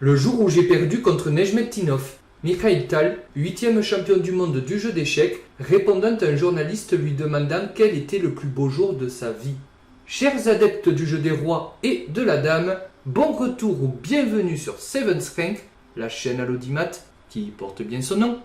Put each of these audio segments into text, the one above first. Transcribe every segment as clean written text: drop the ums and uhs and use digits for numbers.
Le jour où j'ai perdu contre Nejmettinov. Mikhail Tal, 8e champion du monde du jeu d'échecs, répondant à un journaliste lui demandant quel était le plus beau jour de sa vie. Chers adeptes du jeu des rois et de la dame, bon retour ou bienvenue sur Seventh Rank, la chaîne à l'audimat qui porte bien son nom.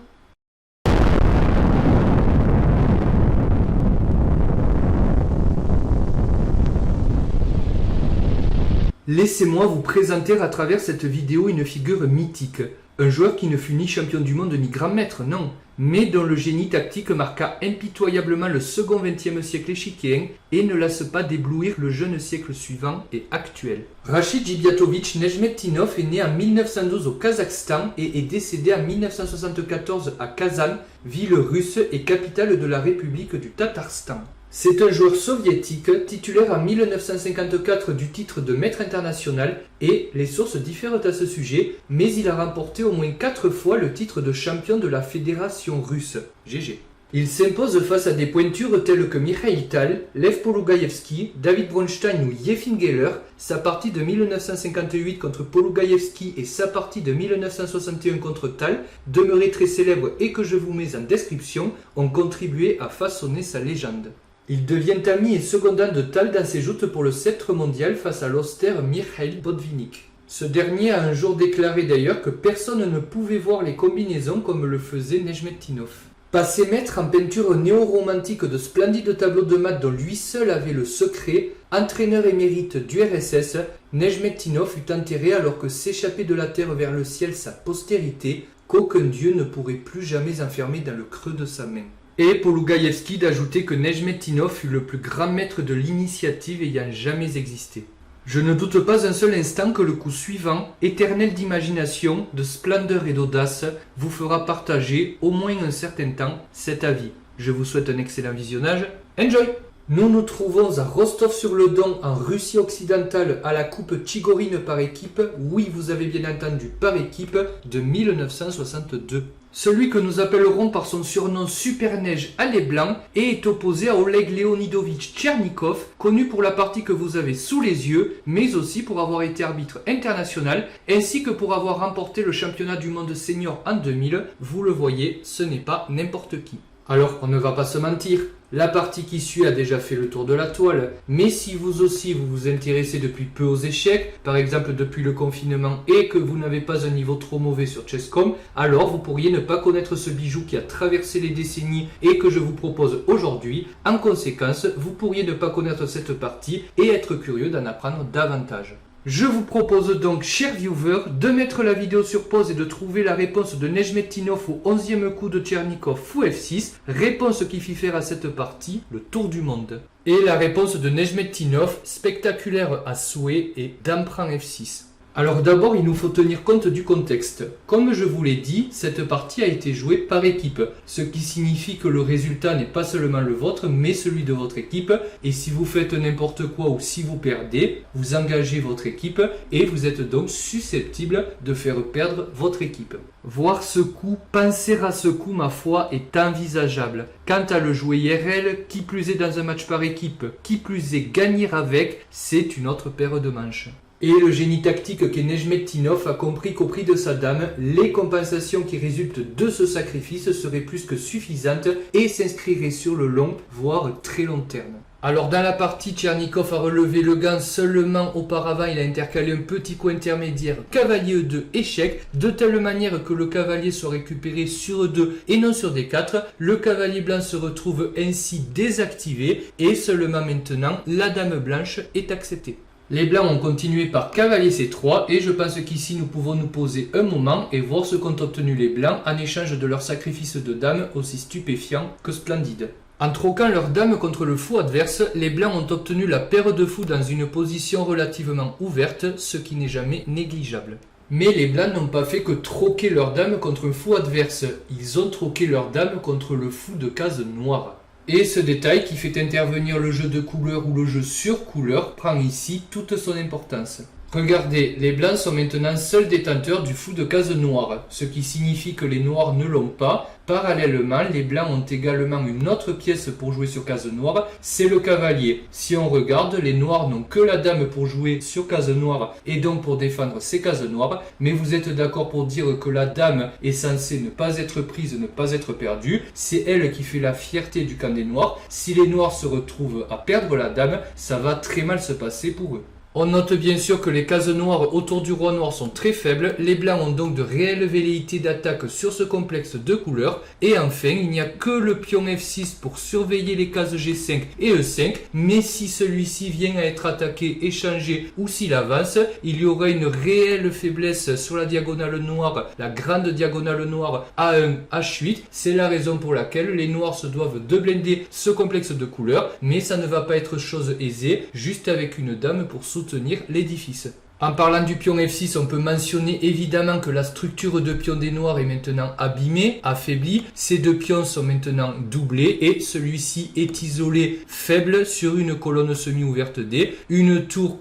Laissez-moi vous présenter à travers cette vidéo une figure mythique. Un joueur qui ne fut ni champion du monde ni grand maître, non, mais dont le génie tactique marqua impitoyablement le second XXe siècle échiquéen et ne laisse pas d'éblouir le jeune siècle suivant et actuel. Rachid Gibiatovitch Nejmettinov est né en 1912 au Kazakhstan et est décédé en 1974 à Kazan, ville russe et capitale de la République du Tatarstan. C'est un joueur soviétique, titulaire en 1954 du titre de maître international et les sources diffèrent à ce sujet, mais il a remporté au moins 4 fois le titre de champion de la Fédération russe. GG. Il s'impose face à des pointures telles que Mikhail Tal, Lev Polugaevski, David Bronstein ou Yefim Geller. Sa partie de 1958 contre Polugaevski et sa partie de 1961 contre Tal, demeurées très célèbres et que je vous mets en description, ont contribué à façonner sa légende. Il devient ami et secondant de Tal dans ses joutes pour le sceptre mondial face à l'austère Mikhail Botvinnik. Ce dernier a un jour déclaré d'ailleurs que personne ne pouvait voir les combinaisons comme le faisait Nejmettinov. Passé maître en peinture néo-romantique de splendides tableaux de maths dont lui seul avait le secret, entraîneur émérite du RSS, Nejmettinov fut enterré alors que s'échappait de la terre vers le ciel sa postérité, qu'aucun dieu ne pourrait plus jamais enfermer dans le creux de sa main. Et Polugaevski d'ajouter que Nejmettinov fut le plus grand maître de l'initiative ayant jamais existé. Je ne doute pas un seul instant que le coup suivant, éternel d'imagination, de splendeur et d'audace, vous fera partager, au moins un certain temps, cet avis. Je vous souhaite un excellent visionnage. Enjoy! Nous nous trouvons à Rostov-sur-le-Don, en Russie occidentale, à la Coupe Tchigorine par équipe, oui vous avez bien entendu par équipe, de 1962. Celui que nous appellerons par son surnom Super Neige à les Blancs est opposé à Oleg Leonidovitch Tchernikov, connu pour la partie que vous avez sous les yeux, mais aussi pour avoir été arbitre international, ainsi que pour avoir remporté le championnat du monde senior en 2000. Vous le voyez, ce n'est pas n'importe qui. Alors, on ne va pas se mentir, la partie qui suit a déjà fait le tour de la toile, mais si vous aussi vous vous intéressez depuis peu aux échecs, par exemple depuis le confinement, et que vous n'avez pas un niveau trop mauvais sur Chess.com, alors vous pourriez ne pas connaître ce bijou qui a traversé les décennies et que je vous propose aujourd'hui. En conséquence, vous pourriez ne pas connaître cette partie et être curieux d'en apprendre davantage. Je vous propose donc, chers viewers, de mettre la vidéo sur pause et de trouver la réponse de Nejmettinov au 11e coup de Tchernikov fou F6, réponse qui fit faire à cette partie le tour du monde. Et la réponse de Nejmettinov, spectaculaire à souhait, est Dame prend F6. Alors d'abord, il nous faut tenir compte du contexte. Comme je vous l'ai dit, cette partie a été jouée par équipe, ce qui signifie que le résultat n'est pas seulement le vôtre, mais celui de votre équipe. Et si vous faites n'importe quoi ou si vous perdez, vous engagez votre équipe et vous êtes donc susceptible de faire perdre votre équipe. Voir ce coup, penser à ce coup, ma foi, est envisageable. Quant à le jouer IRL, qui plus est dans un match par équipe, qui plus est gagner avec, c'est une autre paire de manches. Et le génie tactique qu'est Nejmettinov a compris qu'au prix de sa dame, les compensations qui résultent de ce sacrifice seraient plus que suffisantes et s'inscriraient sur le long, voire très long terme. Alors dans la partie, Tchernikov a relevé le gant seulement auparavant, il a intercalé un petit coup intermédiaire cavalier E2 échec, de telle manière que le cavalier soit récupéré sur E2 et non sur D4. Le cavalier blanc se retrouve ainsi désactivé et seulement maintenant la dame blanche est acceptée. Les blancs ont continué par cavalier C3 et je pense qu'ici nous pouvons nous poser un moment et voir ce qu'ont obtenu les blancs en échange de leur sacrifice de dame aussi stupéfiant que splendide. En troquant leur dame contre le fou adverse, les blancs ont obtenu la paire de fous dans une position relativement ouverte, ce qui n'est jamais négligeable. Mais les blancs n'ont pas fait que troquer leur dame contre un fou adverse, ils ont troqué leur dame contre le fou de case noire. Et ce détail qui fait intervenir le jeu de couleur ou le jeu sur couleur prend ici toute son importance. Regardez, les blancs sont maintenant seuls détenteurs du fou de case noire, ce qui signifie que les noirs ne l'ont pas. Parallèlement, les blancs ont également une autre pièce pour jouer sur case noire, c'est le cavalier. Si on regarde, les noirs n'ont que la dame pour jouer sur case noire et donc pour défendre ces cases noires, mais vous êtes d'accord pour dire que la dame est censée ne pas être prise, ne pas être perdue. C'est elle qui fait la fierté du camp des noirs. Si les noirs se retrouvent à perdre la dame, ça va très mal se passer pour eux. On note bien sûr que les cases noires autour du roi noir sont très faibles, les blancs ont donc de réelles velléités d'attaque sur ce complexe de couleurs, et enfin il n'y a que le pion F6 pour surveiller les cases G5 et E5, mais si celui-ci vient à être attaqué, échangé ou s'il avance, il y aura une réelle faiblesse sur la diagonale noire, la grande diagonale noire A1, H8, c'est la raison pour laquelle les noirs se doivent de blinder ce complexe de couleurs, mais ça ne va pas être chose aisée, juste avec une dame pour soutenir l'édifice. En parlant du pion F6, on peut mentionner évidemment que la structure de pion des noirs est maintenant abîmée, affaiblie. Ces deux pions sont maintenant doublés et celui-ci est isolé faible sur une colonne semi-ouverte D. Une tour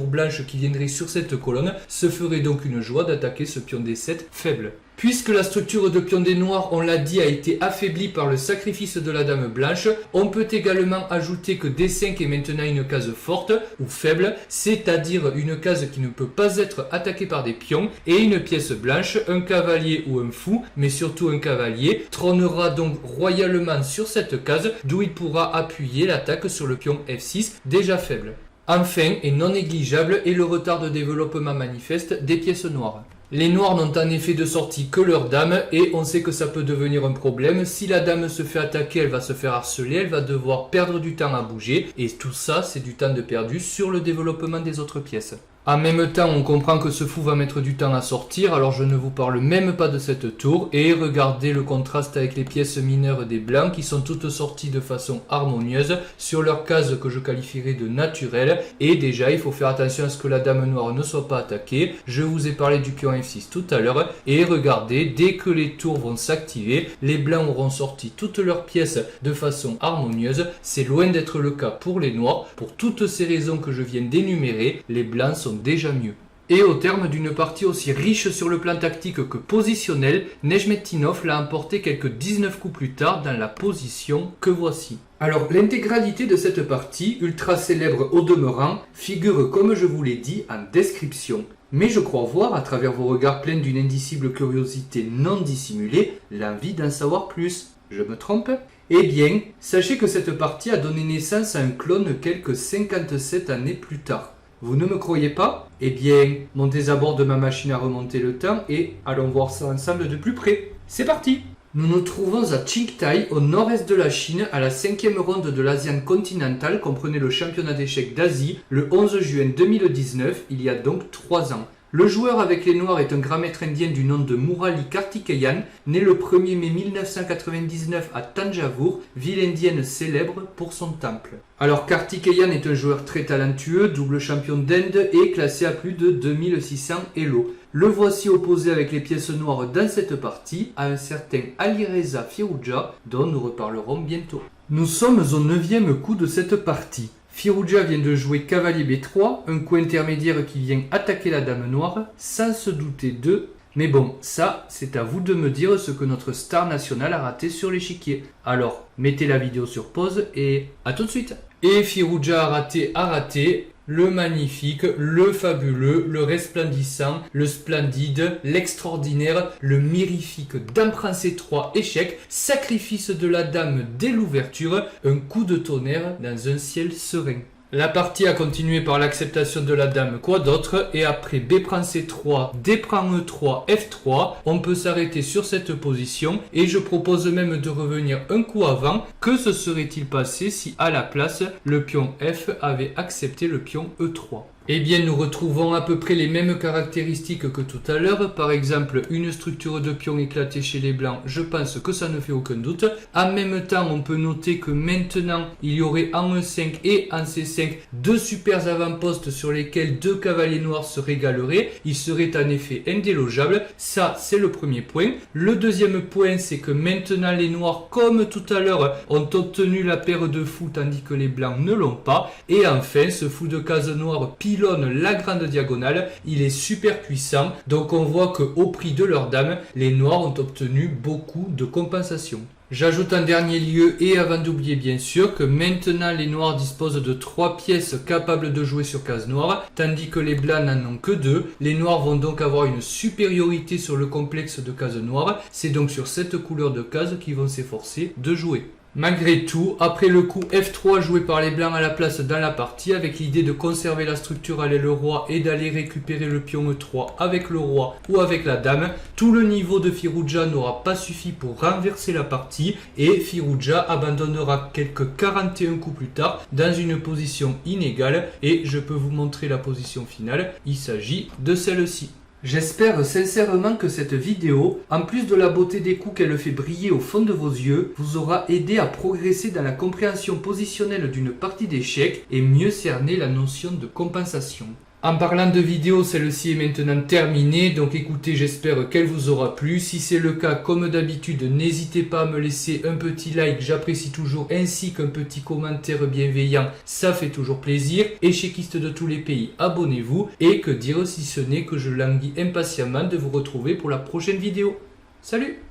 blanche qui viendrait sur cette colonne se ferait donc une joie d'attaquer ce pion D7 faible. Puisque la structure de pion des noirs, on l'a dit, a été affaiblie par le sacrifice de la dame blanche, on peut également ajouter que D5 est maintenant une case forte ou faible, c'est-à-dire une case qui ne peut pas être attaquée par des pions, et une pièce blanche, un cavalier ou un fou, mais surtout un cavalier, trônera donc royalement sur cette case, d'où il pourra appuyer l'attaque sur le pion F6, déjà faible. Enfin, et non négligeable, est le retard de développement manifeste des pièces noires. Les noirs n'ont en effet de sortie que leur dame et on sait que ça peut devenir un problème. Si la dame se fait attaquer, elle va se faire harceler, elle va devoir perdre du temps à bouger et tout ça c'est du temps de perdu sur le développement des autres pièces. En même temps, on comprend que ce fou va mettre du temps à sortir, alors je ne vous parle même pas de cette tour. Et regardez le contraste avec les pièces mineures des blancs qui sont toutes sorties de façon harmonieuse sur leur case que je qualifierais de naturelle. Et déjà, il faut faire attention à ce que la dame noire ne soit pas attaquée. Je vous ai parlé du pion F6 tout à l'heure. Et regardez, dès que les tours vont s'activer, les blancs auront sorti toutes leurs pièces de façon harmonieuse. C'est loin d'être le cas pour les noirs. Pour toutes ces raisons que je viens d'énumérer, les blancs sont déjà mieux. Et au terme d'une partie aussi riche sur le plan tactique que positionnel, Nejmettinov l'a emporté quelques 19 coups plus tard dans la position que voici. Alors l'intégralité de cette partie, ultra célèbre au demeurant, figure comme je vous l'ai dit en description. Mais je crois voir, à travers vos regards pleins d'une indicible curiosité non dissimulée, l'envie d'en savoir plus. Je me trompe ? Eh bien, sachez que cette partie a donné naissance à un clone quelques 57 années plus tard. Vous ne me croyez pas? Eh bien, montez à bord de ma machine à remonter le temps et allons voir ça ensemble de plus près. C'est parti! Nous nous trouvons à Qingtai, au nord-est de la Chine, à la 5e ronde de l'Asian continental, comprenait le championnat d'échecs d'Asie, le 11 juin 2019, il y a donc 3 ans. Le joueur avec les noirs est un grand maître indien du nom de Murali Karthikeyan, né le 1er mai 1999 à Thanjavur, ville indienne célèbre pour son temple. Alors Karthikeyan est un joueur très talentueux, double champion d'Inde et classé à plus de 2600 Elo. Le voici opposé avec les pièces noires dans cette partie à un certain Alireza Firouzja dont nous reparlerons bientôt. Nous sommes au 9e coup de cette partie. Firouzja vient de jouer cavalier B3, un coup intermédiaire qui vient attaquer la dame noire, sans se douter d'eux. Mais bon, ça, c'est à vous de me dire ce que notre star nationale a raté sur l'échiquier. Alors, mettez la vidéo sur pause et à tout de suite. Et Firouzja a raté, le magnifique, le fabuleux, le resplendissant, le splendide, l'extraordinaire, le mirifique d'emprunt C3 échec, sacrifice de la dame dès l'ouverture, un coup de tonnerre dans un ciel serein. La partie a continué par l'acceptation de la dame, quoi d'autre, et après B prend C3, D prend E3, F3, on peut s'arrêter sur cette position, et je propose même de revenir un coup avant. Que se serait-il passé si à la place, le pion F avait accepté le pion E3 ? Eh bien, nous retrouvons à peu près les mêmes caractéristiques que tout à l'heure. Par exemple, une structure de pion éclatée chez les blancs, je pense que ça ne fait aucun doute. En même temps, on peut noter que maintenant, il y aurait en E5 et en C5 deux super avant-postes sur lesquels deux cavaliers noirs se régaleraient. Ils seraient en effet indélogeables. Ça, c'est le premier point. Le deuxième point, c'est que maintenant, les noirs, comme tout à l'heure, ont obtenu la paire de fous tandis que les blancs ne l'ont pas. Et enfin, ce fou de case noire pile pilonne la grande diagonale, il est super puissant, donc on voit qu'au prix de leur dame, les noirs ont obtenu beaucoup de compensation. J'ajoute en dernier lieu, et avant d'oublier bien sûr, que maintenant les noirs disposent de 3 pièces capables de jouer sur case noire, tandis que les blancs n'en ont que 2. Les noirs vont donc avoir une supériorité sur le complexe de case noire, c'est donc sur cette couleur de case qu'ils vont s'efforcer de jouer. Malgré tout, après le coup F3 joué par les blancs à la place dans la partie, avec l'idée de conserver la structure à l'aile roi et d'aller récupérer le pion E3 avec le roi ou avec la dame, tout le niveau de Firouzja n'aura pas suffi pour renverser la partie et Firouzja abandonnera quelques 41 coups plus tard dans une position inégale et je peux vous montrer la position finale, il s'agit de celle-ci. J'espère sincèrement que cette vidéo, en plus de la beauté des coups qu'elle fait briller au fond de vos yeux, vous aura aidé à progresser dans la compréhension positionnelle d'une partie d'échecs et mieux cerner la notion de compensation. En parlant de vidéo, celle-ci est maintenant terminée, donc écoutez, j'espère qu'elle vous aura plu. Si c'est le cas, comme d'habitude, n'hésitez pas à me laisser un petit like, j'apprécie toujours, ainsi qu'un petit commentaire bienveillant, ça fait toujours plaisir. Échéquistes de tous les pays, abonnez-vous, et que dire si ce n'est que je languis impatiemment de vous retrouver pour la prochaine vidéo. Salut!